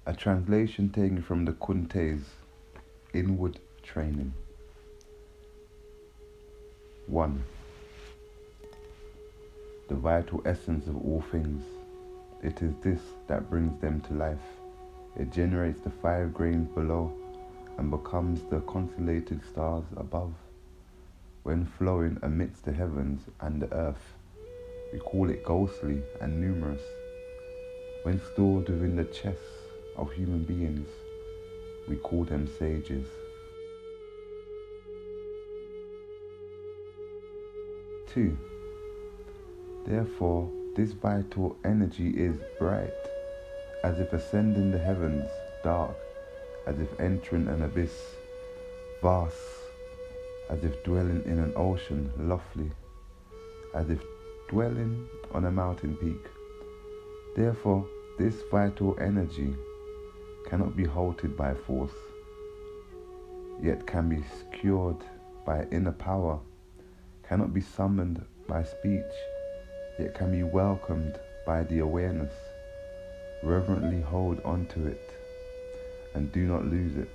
A translation taken from the Kunte's Inward Training. 1. The vital essence of all things. It is this that brings them to life. It generates the 5 grains below and becomes the constellated stars above. When flowing amidst the heavens and the earth, we call it ghostly and numerous. When stored within the chests of human beings, we call them sages. 2. Therefore, this vital energy is bright, as if ascending the heavens, dark, as if entering an abyss, vast, as if dwelling in an ocean, lofty, as if dwelling on a mountain peak. Therefore, this vital energy cannot be halted by force, yet can be secured by inner power, cannot be summoned by speech, yet can be welcomed by the awareness. Reverently hold on to it and do not lose it.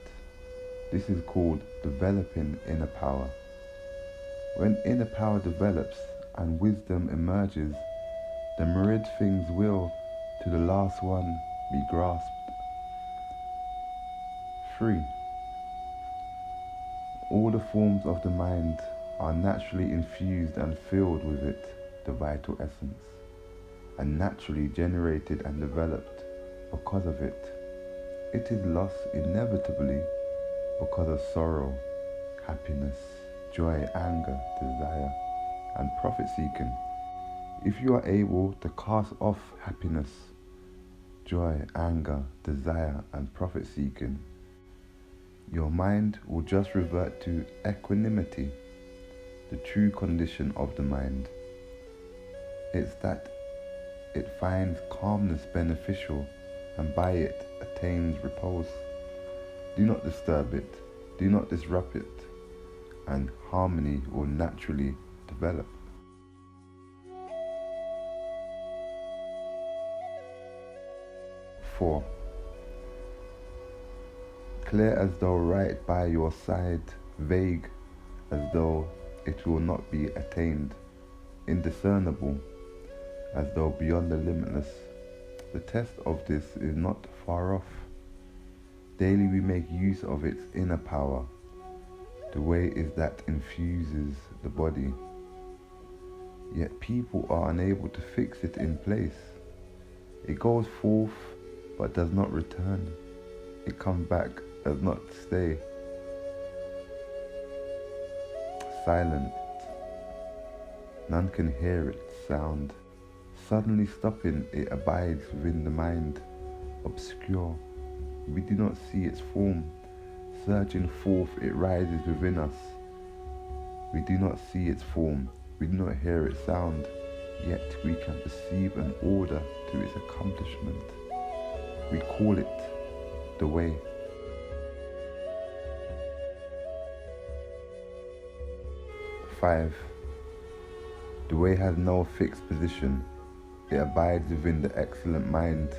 This is called developing inner power. When inner power develops and wisdom emerges, the myriad things will, to the last one, be grasped. 3. All the forms of the mind are naturally infused and filled with it, the vital essence, and naturally generated and developed because of it. It is lost inevitably because of sorrow, happiness, joy, anger, desire, and profit-seeking. If you are able to cast off happiness, joy, anger, desire, and profit-seeking, your mind will just revert to equanimity, the true condition of the mind. It's that it finds calmness beneficial and by it attains repose. Do not disturb it, do not disrupt it, and harmony will naturally develop. 4. Clear as though right by your side, vague as though it will not be attained, indiscernible as though beyond the limitless. The test of this is not far off. Daily we make use of its inner power. The way is that infuses the body. Yet people are unable to fix it in place. It goes forth but does not return. It comes back, does not stay. Silent. None can hear its sound. Suddenly stopping, it abides within the mind, obscure. We do not see its form. Surging forth, it rises within us. We do not see its form. We do not hear its sound. Yet we can perceive an order to its accomplishment. We call it the way. 5. The way has no fixed position. It abides within the excellent mind.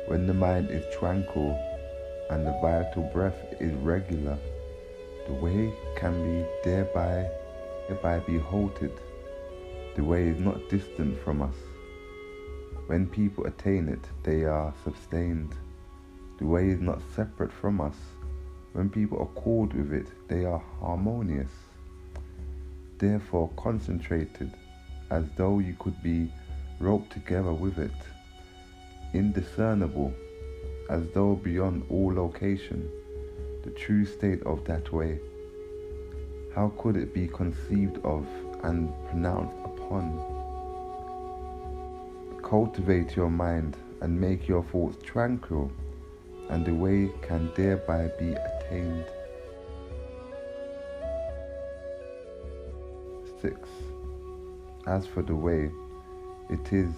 When the mind is tranquil and the vital breath is regular, the way can be thereby be halted. The way is not distant from us. When people attain it, they are sustained. The way is not separate from us. When people accord with it, they are harmonious. Therefore concentrated, as though you could be roped together with it. Indiscernible, as though beyond all location, the true state of that way. How could it be conceived of and pronounced upon? Cultivate your mind and make your thoughts tranquil, and the way can thereby be attained. 6. As for the way, it is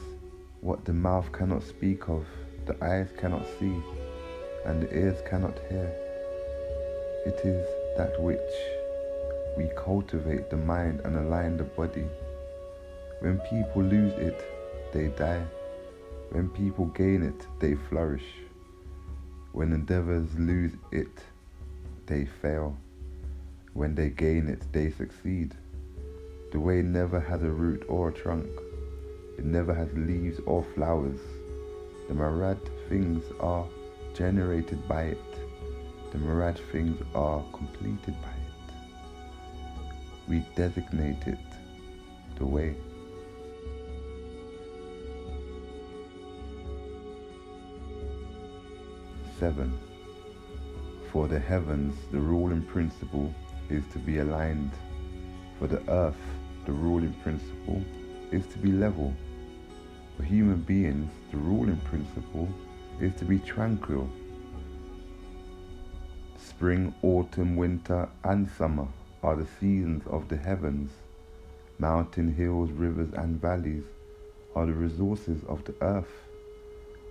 what the mouth cannot speak of, the eyes cannot see, and the ears cannot hear. It is that which we cultivate the mind and align the body. When people lose it, they die. When people gain it, they flourish. When endeavors lose it, they fail. When they gain it, they succeed. The way never has a root or a trunk. It never has leaves or flowers. The Marad things are generated by it. The Marad things are completed by it. We designate it the way. Seven. For the heavens, the ruling principle is to be aligned. For the earth, the ruling principle is to be level. For human beings, the ruling principle is to be tranquil. Spring, autumn, winter, and summer are the seasons of the heavens. Mountain, hills, rivers, and valleys are the resources of the earth.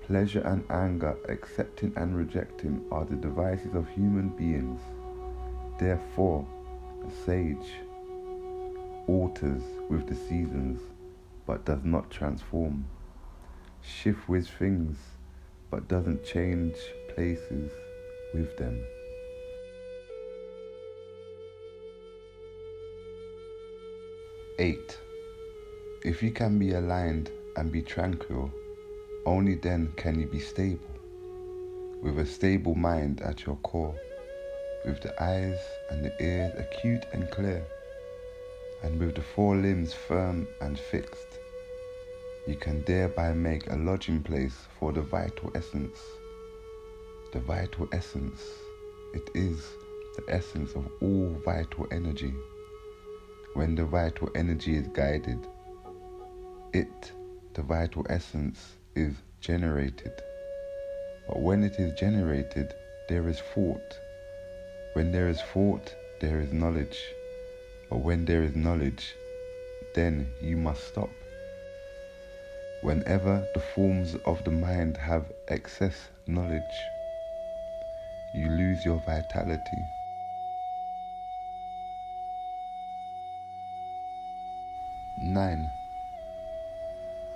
Pleasure and anger, accepting and rejecting, are the devices of human beings. Therefore, a sage alters with the seasons, but does not transform. Shifts with things, but doesn't change places with them. Eight. If you can be aligned and be tranquil, only then can you be stable, with a stable mind at your core, with the eyes and the ears acute and clear, and with the four limbs firm and fixed. You can thereby make a lodging place for the vital essence. The vital essence, it is the essence of all vital energy. When the vital energy is guided, it, the vital essence, is generated. But when it is generated, there is thought. When there is thought, there is knowledge. But when there is knowledge, then you must stop. Whenever the forms of the mind have excess knowledge, you lose your vitality. Nine.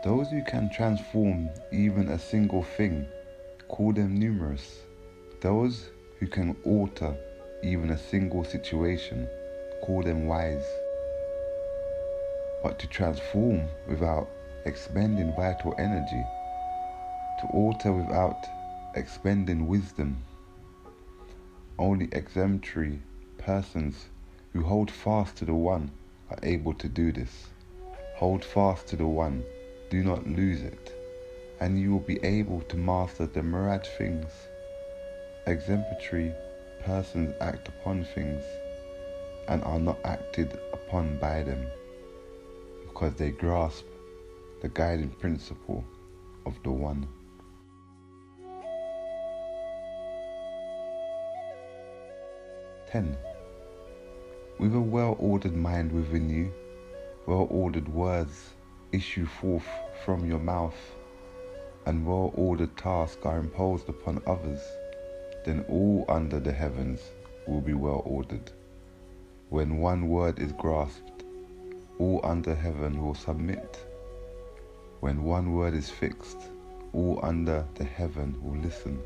Those who can transform even a single thing, call them numerous. Those who can alter even a single situation, call them wise. But to transform without expending vital energy, to alter without expending wisdom, only exemplary persons who hold fast to the One are able to do this. Hold fast to the One, do not lose it, and you will be able to master the Marad things. Exemplary persons act upon things and are not acted upon by them, because they grasp the guiding principle of the One. Ten. With a well-ordered mind within you, well-ordered words issue forth from your mouth, and well-ordered tasks are imposed upon others, then all under the heavens will be well-ordered. When one word is grasped, all under heaven will submit. When one word is fixed, all under the heaven will listen.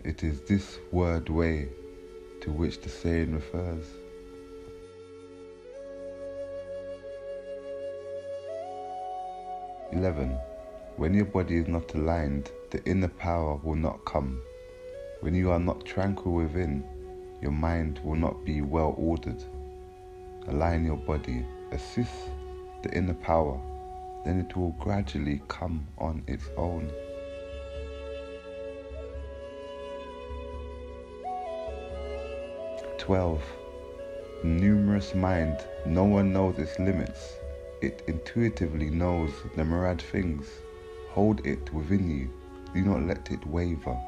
It is this word way to which the saying refers. When your body is not aligned, the inner power will not come. When you are not tranquil within, your mind will not be well ordered. Align your body, assist the inner power, then it will gradually come on its own. Numerous mind, no one knows its limits. It intuitively knows the Marad things. Hold it within you. Do not let it waver.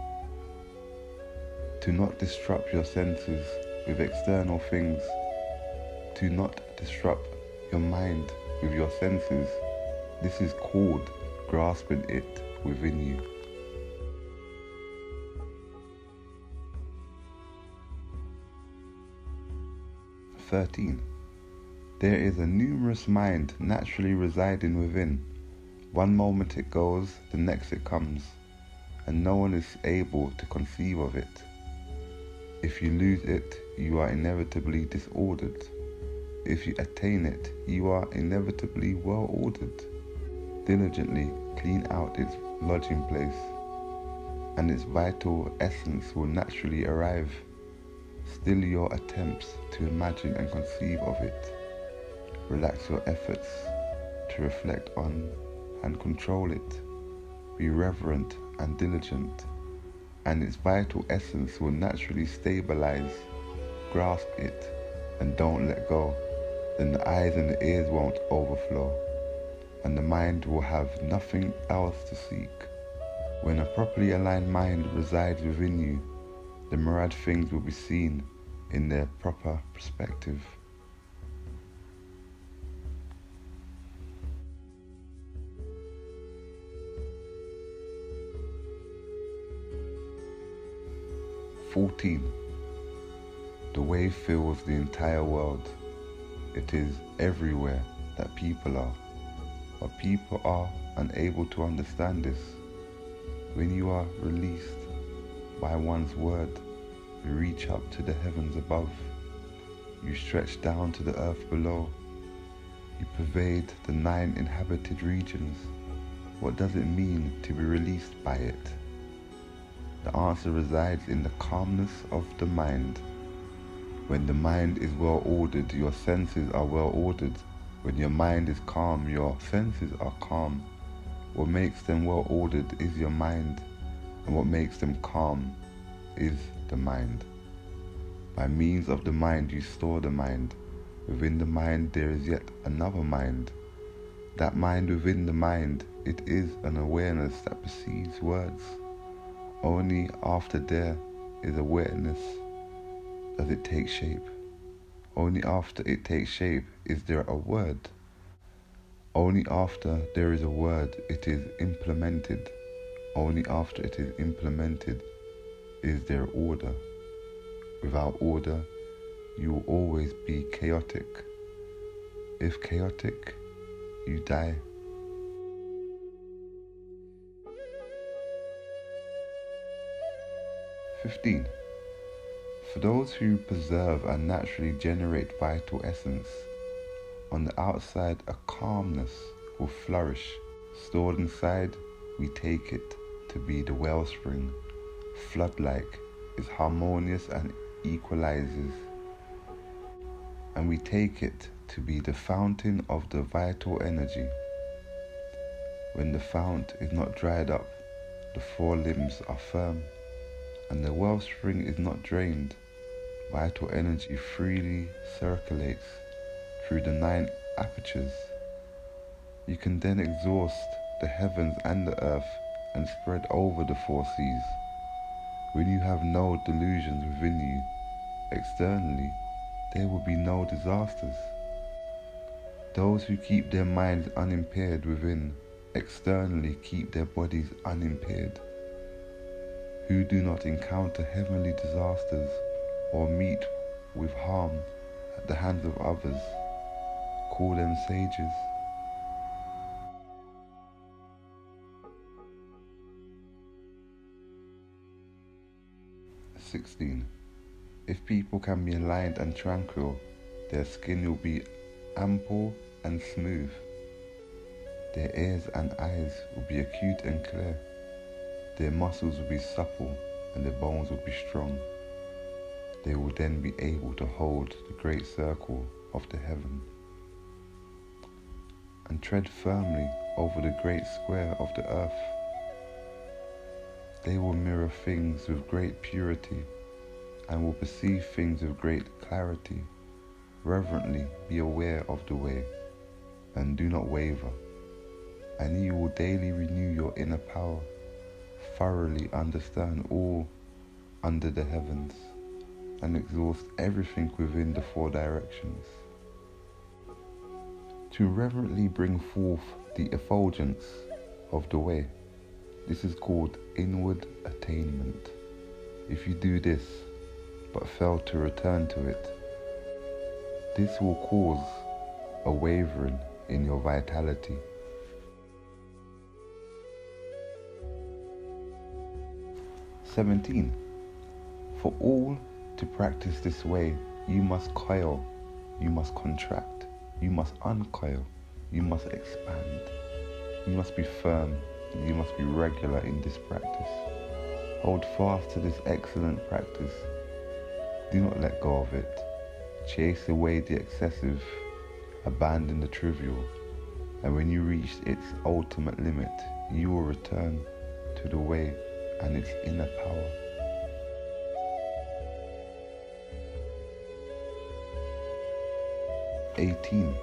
Do not disrupt your senses with external things. Do not disrupt your mind with your senses. This is called grasping it within you. There is a numerous mind naturally residing within. One moment it goes, the next it comes. and no one is able to conceive of it. If you lose it, you are inevitably disordered. If you attain it, you are inevitably well-ordered. Diligently clean out its lodging place, and its vital essence will naturally arrive. Still your attempts to imagine and conceive of it. Relax your efforts to reflect on and control it. Be reverent and diligent, and its vital essence will naturally stabilize. Grasp it and don't let go. Then the eyes and the ears won't overflow, and the mind will have nothing else to seek. When a properly aligned mind resides within you, the myriad things will be seen in their proper perspective. The way fills the entire world. It is everywhere that people are, but people are unable to understand this. When you are released by one's word, you reach up to the heavens above. You stretch down to the earth below. You pervade the 9 inhabited regions. What does it mean to be released by it? The answer resides in the calmness of the mind. When the mind is well ordered, your senses are well ordered. When your mind is calm, your senses are calm. What makes them well ordered is your mind, and what makes them calm is the mind. By means of the mind you store the mind. Within the mind there is yet another mind. That mind within the mind, it is an awareness that perceives words. Only after there is awareness does it take shape. Only after it takes shape is there a word. Only after there is a word it is implemented. Only after it is implemented is there order. Without order, you will always be chaotic. If chaotic, you die. For those who preserve and naturally generate vital essence, on the outside a calmness will flourish. Stored inside, we take it to be the wellspring. Flood-like is harmonious and equalizes. And we take it to be the fountain of the vital energy. When the fount is not dried up, the 4 limbs are firm, and the wellspring is not drained. Vital energy freely circulates through the 9 apertures. You can then exhaust the heavens and the earth and spread over the 4 seas. When you have no delusions within you, externally, there will be no disasters. Those who keep their minds unimpaired within, externally keep their bodies unimpaired. Who do not encounter heavenly disasters or meet with harm at the hands of others, call them sages. If people can be aligned and tranquil, their skin will be ample and smooth. Their ears and eyes will be acute and clear. Their muscles will be supple and their bones will be strong. They will then be able to hold the great circle of the heaven and tread firmly over the great square of the earth. They will mirror things with great purity and will perceive things with great clarity. Reverently be aware of the way and do not waver, and you will daily renew your inner power, thoroughly understand all under the heavens, and exhaust everything within the 4 directions. To reverently bring forth the effulgence of the way, this is called inward attainment. If you do this, but fail to return to it, this will cause a wavering in your vitality. 17. For all to practice this way, you must coil, you must contract, you must uncoil, you must expand, you must be firm, and you must be regular in this practice. Hold fast to this excellent practice. Do not let go of it. Chase away the excessive, abandon the trivial, and when you reach its ultimate limit, you will return to the way and its inner power. "18.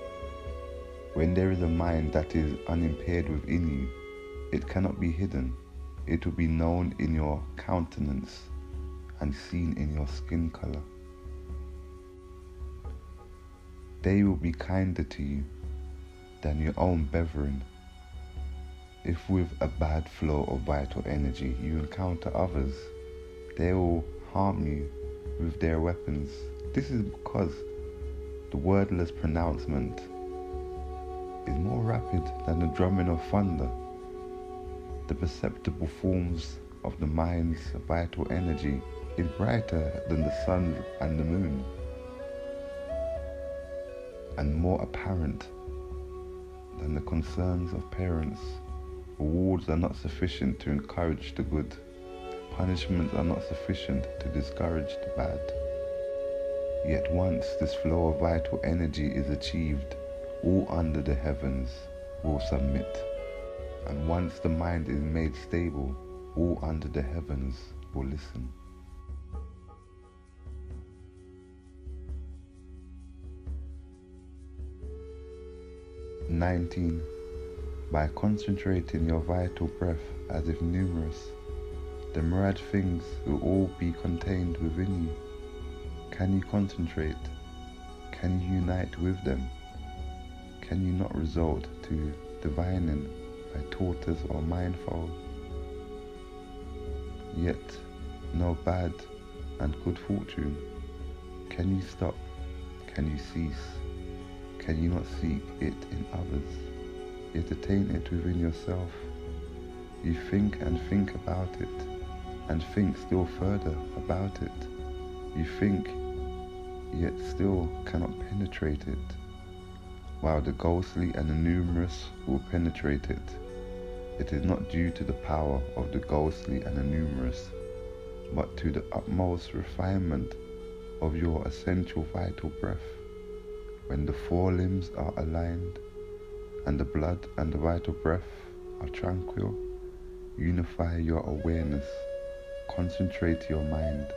When there is a mind that is unimpaired within you, it cannot be hidden. It will be known in your countenance and seen in your skin color. They will be kinder to you than your own brethren. If with a bad flow of vital energy you encounter others, they will harm you with their weapons. This is because the wordless pronouncement is more rapid than the drumming of thunder. The perceptible forms of the mind's vital energy is brighter than the sun and the moon, and more apparent than the concerns of parents. Rewards are not sufficient to encourage the good. Punishments are not sufficient to discourage the bad. Yet once this flow of vital energy is achieved, all under the heavens will submit. And once the mind is made stable, all under the heavens will listen. "19. By concentrating your vital breath as if numerous, the myriad things will all be contained within you. Can you concentrate? Can you unite with them? Can you not resort to divining by tortoise or mindfold? Yet no bad and good fortune. Can you stop? Can you cease? Can you not seek it in others, yet attain it within yourself? You think and think about it, and think still further about it. You think, yet still cannot penetrate it, while the ghostly and the numerous will penetrate it. It is not due to the power of the ghostly and the numerous, but to the utmost refinement of your essential vital breath. When the four limbs are aligned, and the blood and the vital breath are tranquil, unify your awareness, concentrate your mind.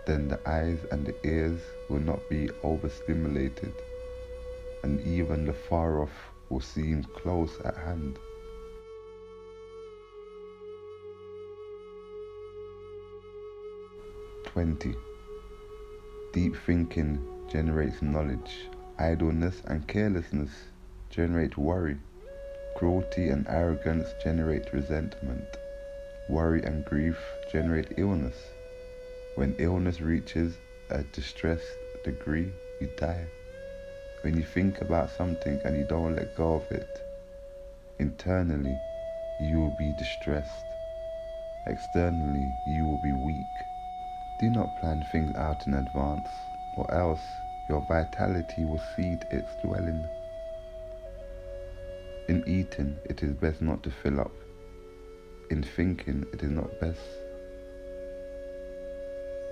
Then the eyes and the ears will not be overstimulated, and even the far off will seem close at hand. "20. Deep thinking generates knowledge. Idleness and carelessness generate worry. Cruelty and arrogance generate resentment. Worry and grief generate illness. When illness reaches a distressed degree, you die. When you think about something and you don't let go of it, internally you will be distressed. Externally you will be weak. Do not plan things out in advance, or else your vitality will cede its dwelling. In eating, it is best not to fill up. In thinking, it is not best.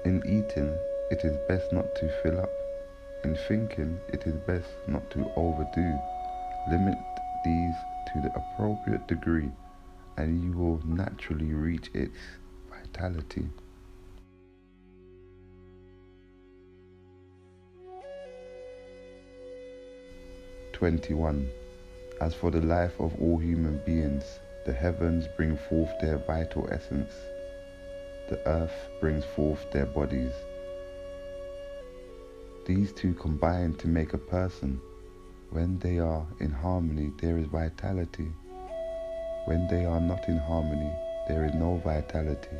In eating, it is best not to fill up. In thinking, it is best not to overdo. Limit these to the appropriate degree, and you will naturally reach its vitality. "21. As for the life of all human beings, the heavens bring forth their vital essence. The earth brings forth their bodies. These two combine to make a person. When they are in harmony, there is vitality. When they are not in harmony, there is no vitality.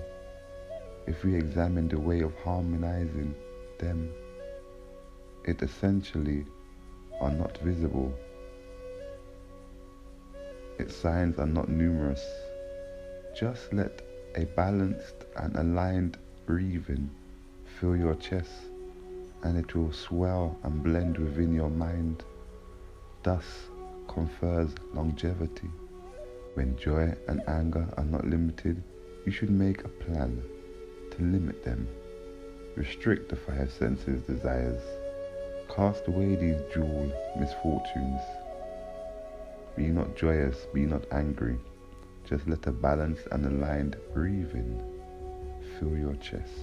If we examine the way of harmonizing them, it essentially are not visible. Its signs are not numerous. Just let a balanced and aligned breathing fill your chest, and it will swell and blend within your mind, thus confers longevity. When joy and anger are not limited, you should make a plan to limit them. Restrict the five senses' desires. Cast away these dual misfortunes. Be not joyous, be not angry. Just let a balanced and aligned breathing fill your chest.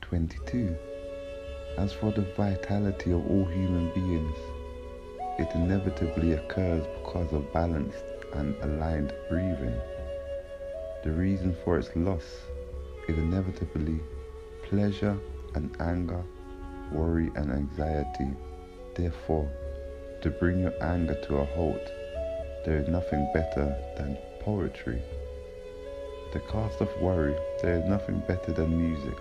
"22. As for the vitality of all human beings, it inevitably occurs because of balanced and aligned breathing. The reason for its loss is inevitably pleasure and anger, worry and anxiety. Therefore, to bring your anger to a halt, there is nothing better than poetry. To cast off worry, there is nothing better than music.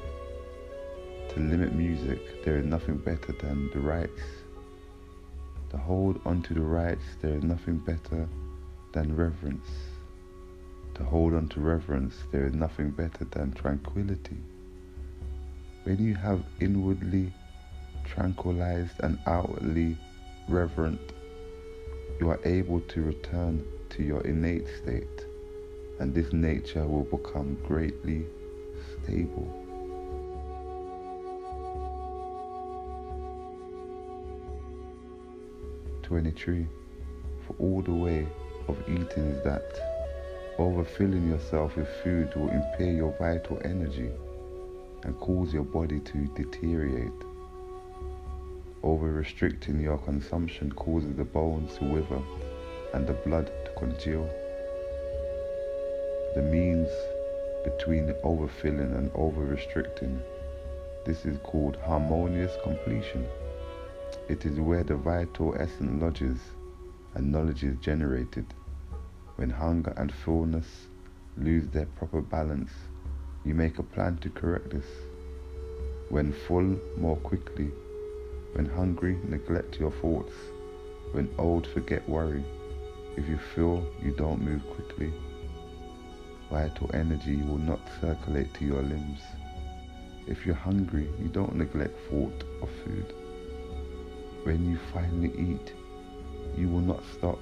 To limit music, there is nothing better than the rites. To hold onto the rites, there is nothing better than reverence. To hold on to reverence, there is nothing better than tranquility. When you have inwardly tranquilized and outwardly reverent, you are able to return to your innate state, and this nature will become greatly stable." 23. For all the way of eating is that overfilling yourself with food will impair your vital energy and cause your body to deteriorate. Over-restricting your consumption causes the bones to wither and the blood to congeal. The means between overfilling and over-restricting, this is called harmonious completion. It is where the vital essence lodges and knowledge is generated. When hunger and fullness lose their proper balance, you make a plan to correct this. When full, more quickly. When hungry, neglect your thoughts. When old, forget worry. If you feel you don't move quickly, vital energy will not circulate to your limbs. If you're hungry, you don't neglect thought of food. When you finally eat, you will not stop.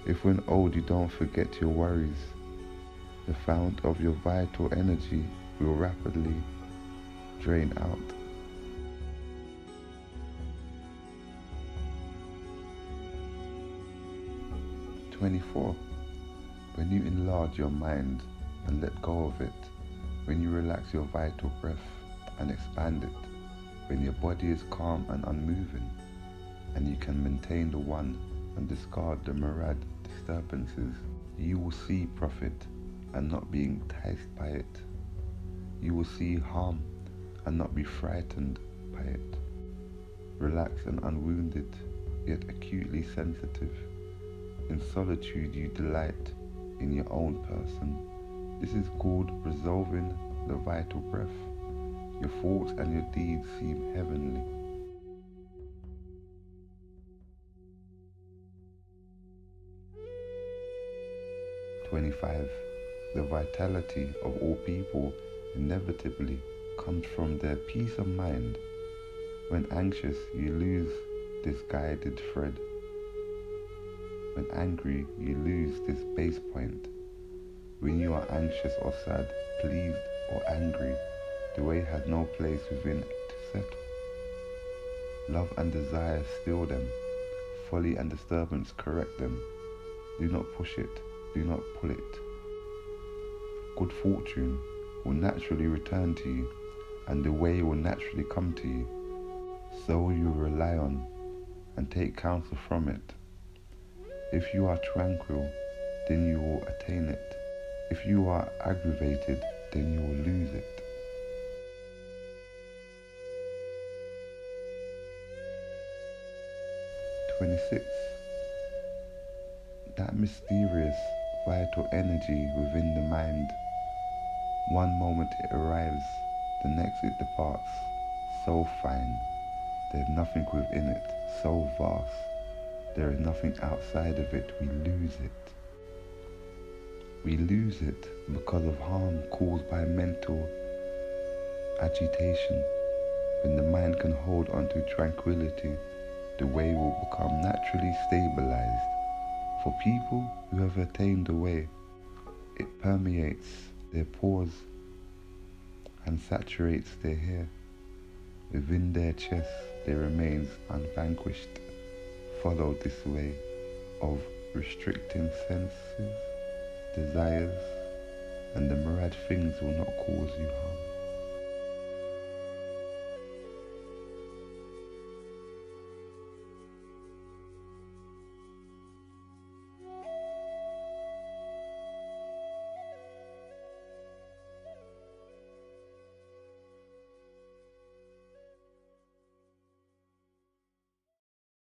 If when old you don't forget your worries, the fount of your vital energy will rapidly drain out. 24. When you enlarge your mind and let go of it, when you relax your vital breath and expand it, when your body is calm and unmoving, and you can maintain the one and discard the myriad disturbances, you will see profit and not be enticed by it. You will see harm and not be frightened by it. Relaxed and unwounded, yet acutely sensitive. In solitude you delight in your own person. This is called resolving the vital breath. Your thoughts and your deeds seem heavenly. 25. The vitality of all people inevitably comes from their peace of mind. When anxious, you lose this guided thread. When angry, you lose this base point. When you are anxious or sad, pleased or angry, the way has no place within it to settle. Love and desire still them. Folly and disturbance correct them. Do not push it, do not pull it. Good fortune will naturally return to you, and the way will naturally come to you. So you rely on and take counsel from it. If you are tranquil, then you will attain it. If you are aggravated, then you will lose it. 26. That mysterious vital energy within the mind. One moment it arrives, the next it departs. So fine, there's nothing within it, so vast, there is nothing outside of it, we lose it. We lose it because of harm caused by mental agitation. When the mind can hold on to tranquility, the way will become naturally stabilized. For people who have attained the way, it permeates their pores and saturates their hair. Within their chest there remains unvanquished. Follow this way of restricting senses, desires, and the myriad things will not cause you harm.